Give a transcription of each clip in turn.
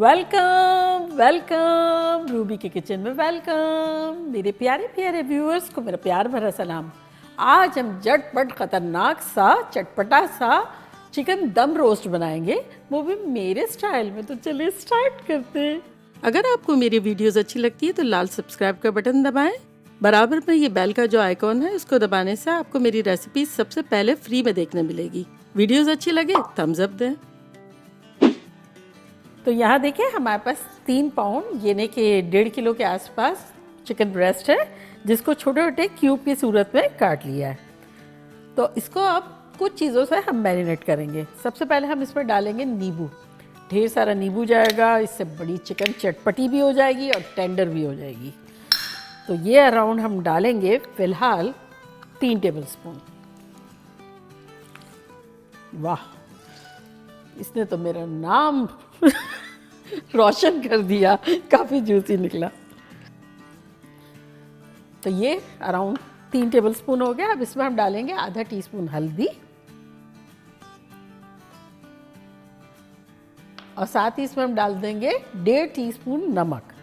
Welcome welcome Ruby के kitchen में welcome. मेरे प्यारे प्यारे व्यूअर्स को मेरा प्यार भरा सलाम। आज हम झटपट खतरनाक सा चटपटा सा चिकन दम रोस्ट बनाएंगे, वो भी मेरे स्टाइल में। तो चलिए स्टार्ट करते हैं। अगर आपको मेरी वीडियोस अच्छी लगती है तो लाल सब्सक्राइब का बटन दबाएं। बराबर में ये बेल का जो आइकॉन है उसको दबाने से आपको मेरी रेसिपी सबसे पहले फ्री में देखने मिलेगी। वीडियोस अच्छी लगे थम्स अप दें। तो यहाँ देखिए हमारे पास 3 पाउंड यानी कि 1.5 किलो के आसपास चिकन ब्रेस्ट है, जिसको छोटे छोटे क्यूब की सूरत में काट लिया है। तो इसको अब कुछ चीज़ों से हम मैरिनेट करेंगे। सबसे पहले हम इसमें डालेंगे नींबू। ढेर सारा नींबू जाएगा, इससे बड़ी चिकन चटपटी भी हो जाएगी और टेंडर भी हो जाएगी। तो ये अराउंड हम डालेंगे फ़िलहाल 3 टेबलस्पून। वाह, इसने तो मेरा नाम रोशन कर दिया, काफ़ी जूसी निकला। तो ये अराउंड 3 टेबलस्पून हो गया। अब इसमें हम डालेंगे आधा टीस्पून हल्दी और साथ ही इसमें हम डाल देंगे 1.5 टीस्पून नमक।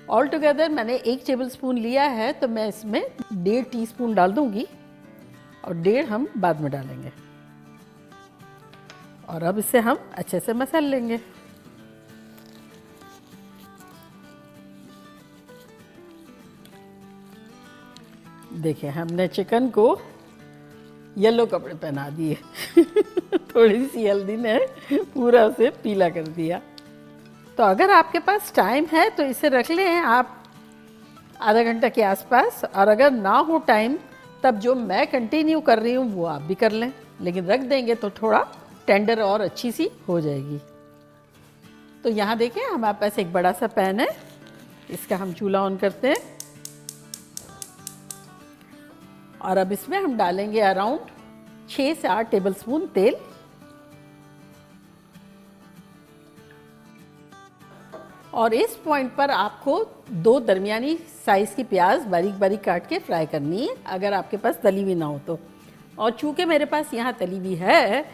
ऑल टुगेदर मैंने 1 टेबलस्पून लिया है, तो मैं इसमें 1.5 टीस्पून डाल दूंगी और 1.5 हम बाद में डालेंगे। और अब इसे हम अच्छे से मसल लेंगे। देखिए हमने चिकन को येलो कपड़े पहना दिए थोड़ी सी हल्दी ने पूरा उसे पीला कर दिया। तो अगर आपके पास टाइम है तो इसे रख लें आप आधा घंटा के आसपास, और अगर ना हो टाइम तब जो मैं कंटिन्यू कर रही हूँ वो आप भी कर लें, लेकिन रख देंगे तो थोड़ा टेंडर और अच्छी सी हो जाएगी। तो यहाँ देखिए हमारे पास एक बड़ा सा पैन है, इसका हम चूल्हा ऑन करते हैं और अब इसमें हम डालेंगे अराउंड 6 से 8 टेबलस्पून तेल। और इस पॉइंट पर आपको 2 दरमियानी साइज़ की प्याज बारीक बारीक काट के फ्राई करनी है, अगर आपके पास तली हुई ना हो तो। और चूँकि मेरे पास यहाँ तली हुई है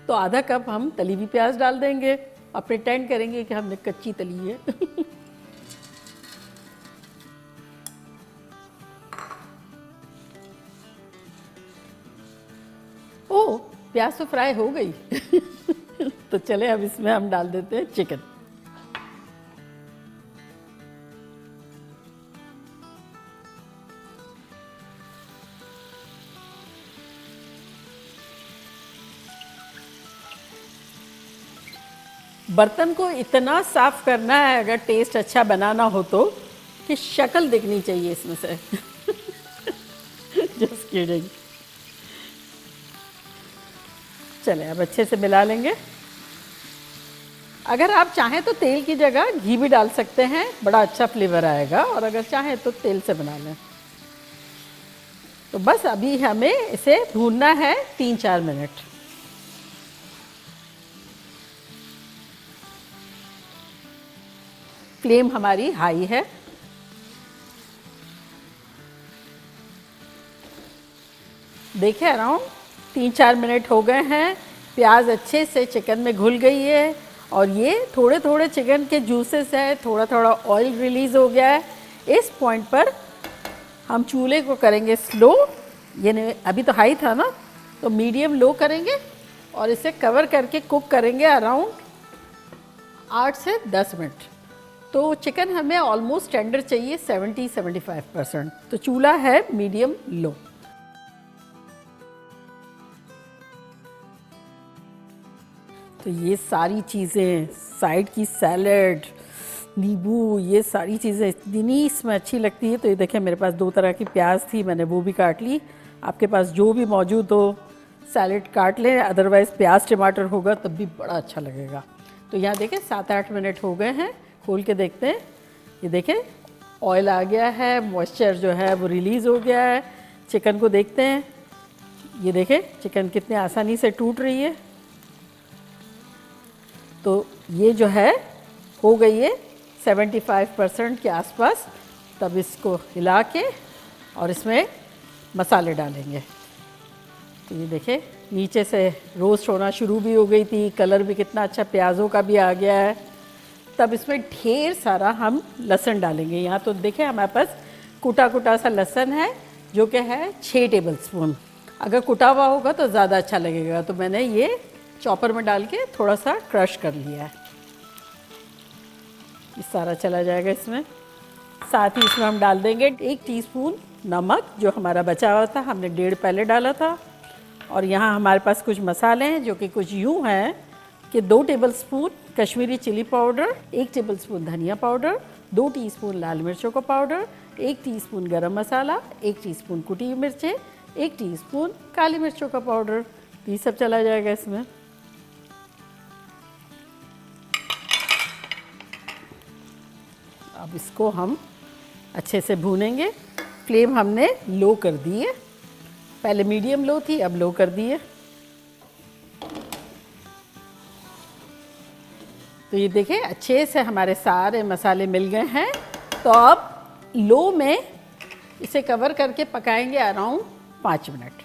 तो आधा कप हम तली हुई प्याज डाल देंगे और प्रिटेंड करेंगे कि हमने कच्ची तली है ओह, प्याज तो फ्राई हो गई तो चले अब इसमें हम डाल देते हैं चिकन। बर्तन को इतना साफ करना है अगर टेस्ट अच्छा बनाना हो तो, कि शक्ल दिखनी चाहिए इसमें से जस्ट किडिंग। चलें अब अच्छे से मिला लेंगे। अगर आप चाहें तो तेल की जगह घी भी डाल सकते हैं, बड़ा अच्छा फ्लेवर आएगा, और अगर चाहें तो तेल से बना लें। तो बस अभी हमें इसे भूनना है 3-4 मिनट। फ्लेम हमारी हाई है। देखिए अराउंड 3-4 मिनट हो गए हैं, प्याज अच्छे से चिकन में घुल गई है और ये थोड़े थोड़े चिकन के जूसेस है, थोड़ा थोड़ा ऑयल रिलीज़ हो गया है। इस पॉइंट पर हम चूल्हे को करेंगे स्लो, यानी अभी तो हाई था ना, तो मीडियम लो करेंगे और इसे कवर करके कुक करेंगे अराउंड 8 से 10 मिनट। तो चिकन हमें ऑलमोस्ट टेंडर चाहिए 70-75%। तो चूल्हा है मीडियम लो। तो ये सारी चीज़ें, साइड की सैलड, नींबू, ये सारी चीज़ें इतनी इसमें अच्छी लगती है। तो ये देखें मेरे पास 2 तरह की प्याज थी, मैंने वो भी काट ली। आपके पास जो भी मौजूद हो सैलड काट लें, अदरवाइज़ प्याज टमाटर होगा तब भी बड़ा अच्छा लगेगा। तो यहाँ देखें 7-8 मिनट हो गए हैं, खोल के देखते हैं। ये देखें ऑयल आ गया है, मॉइस्चर जो है वो रिलीज़ हो गया है। चिकन को देखते हैं, ये देखें चिकन कितने आसानी से टूट रही है। तो ये जो है हो गई है 75% के आसपास। तब इसको हिला के और इसमें मसाले डालेंगे। तो ये देखें नीचे से रोस्ट होना शुरू भी हो गई थी, कलर भी कितना अच्छा प्याज़ों का भी आ गया है। तब इसमें ढेर सारा हम लहसुन डालेंगे। यहाँ तो देखें हमारे पास कुटा कुटा सा लहसुन है जो कि है 6 टेबलस्पून। अगर कुटा हुआ होगा तो ज़्यादा अच्छा लगेगा, तो मैंने ये चॉपर में डाल के थोड़ा सा क्रश कर लिया है। ये सारा चला जाएगा इसमें। साथ ही इसमें हम डाल देंगे 1 टीस्पून नमक जो हमारा बचा हुआ था, हमने 1.5 पहले डाला था। और यहाँ हमारे पास कुछ मसाले हैं जो कि कुछ यूँ हैं कि 2 tablespoon Kashmiri chilli powder, 1 tablespoon धनिया पाउडर, 2 टीस्पून लाल मिर्चों का पाउडर, 1 टीस्पून गरम मसाला, 1 टीस्पून कुटी मिर्चें, 1 टीस्पून काली मिर्चों का पाउडर। ये सब चला जाएगा इसमें। अब इसको हम अच्छे से भूनेंगे। फ्लेम हमने लो कर दी है, पहले मीडियम लो थी, अब लो कर दी है। तो ये देखें अच्छे से हमारे सारे मसाले मिल गए हैं। तो अब लो में इसे कवर करके पकाएंगे अराउंड 5 मिनट।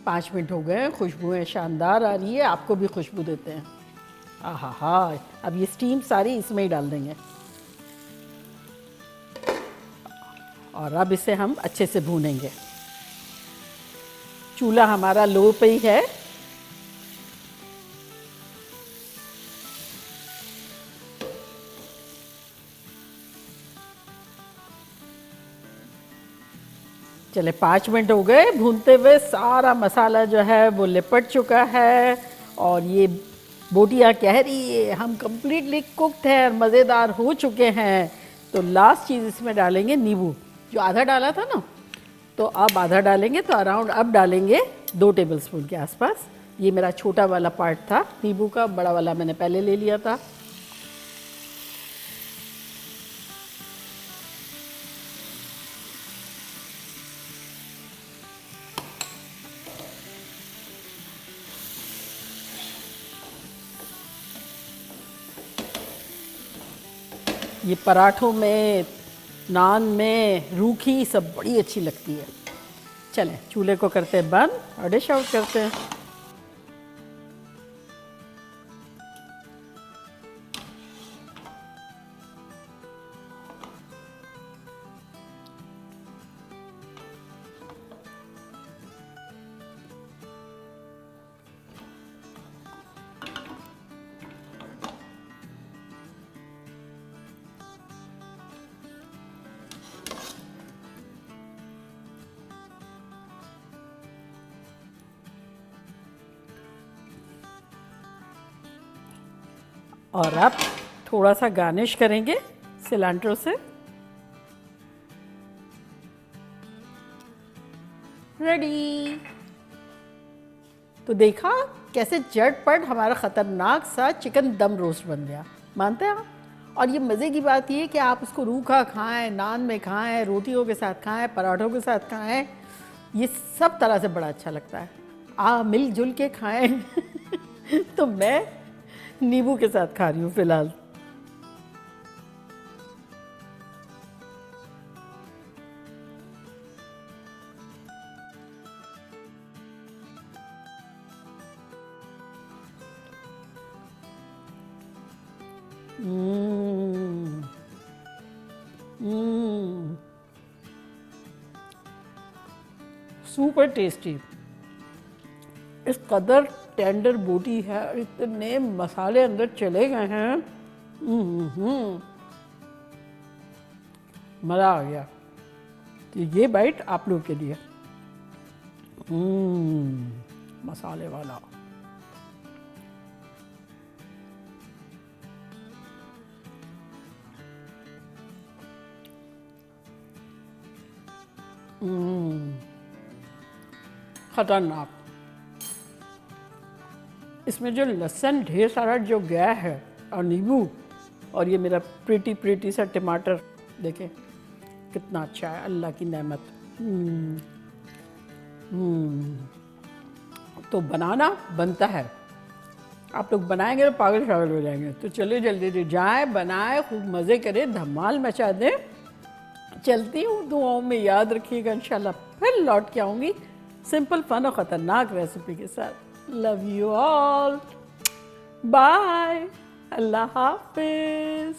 5 मिनट हो गए, खुशबुएं शानदार आ रही है, आपको भी खुशबू देते हैं। आहा हा, अब ये स्टीम सारी इसमें ही डाल देंगे और अब इसे हम अच्छे से भूनेंगे। चूल्हा हमारा लो पे ही है। चले 5 मिनट हो गए भूनते हुए, सारा मसाला जो है वो लिपट चुका है और ये बोटियाँ कह रही है हम कम्प्लीटली कुकड है और मज़ेदार हो चुके हैं। तो लास्ट चीज़ इसमें डालेंगे नींबू, जो आधा डाला था ना, तो अब आधा डालेंगे। तो अराउंड अब डालेंगे 2 टेबलस्पून के आसपास। ये मेरा छोटा वाला पार्ट था नींबू का, बड़ा वाला मैंने पहले ले लिया था। ये पराठों में, नान में, रूखी सब बड़ी अच्छी लगती है। चलें चूल्हे को करते हैं बंद और डिश आउट करते हैं। और अब थोड़ा सा गार्निश करेंगे सिलेंट्रो से। रेडी। तो देखा कैसे झटपट हमारा ख़तरनाक सा चिकन दम रोस्ट बन गया, मानते हैं आप? और ये मज़े की बात ये है कि आप उसको रूखा खाएं, नान में खाएं, रोटियों के साथ खाएं, पराठों के साथ खाएं, ये सब तरह से बड़ा अच्छा लगता है। मिलजुल के खाएं। तो मैं नींबू के साथ खा रही हूँ फिलहाल। Super tasty. इस कदर टेंडर बोटी है, इतने मसाले अंदर चले गए हैं, मज़ा आ गया। तो ये बाइट आप लोग के लिए, मसाले वाला। खतरनाक। इसमें जो लहसुन ढेर सारा जो गया है और नींबू और ये मेरा प्रीटी सा टमाटर, देखें कितना अच्छा है, अल्लाह की नेमत। तो बनाना बनता है, आप लोग बनाएंगे तो पागल शागल हो जाएंगे। तो चलिए जल्दी से जाएं, बनाएं, खूब मज़े करें, धमाल मचा दें। चलती हूँ, दुआओं में याद रखिएगा। इंशाल्लाह फिर लौट के आऊँगी सिंपल फन और ख़तरनाक रेसिपी के साथ। लव यू ऑल, बाय, अल्लाह हाफिज।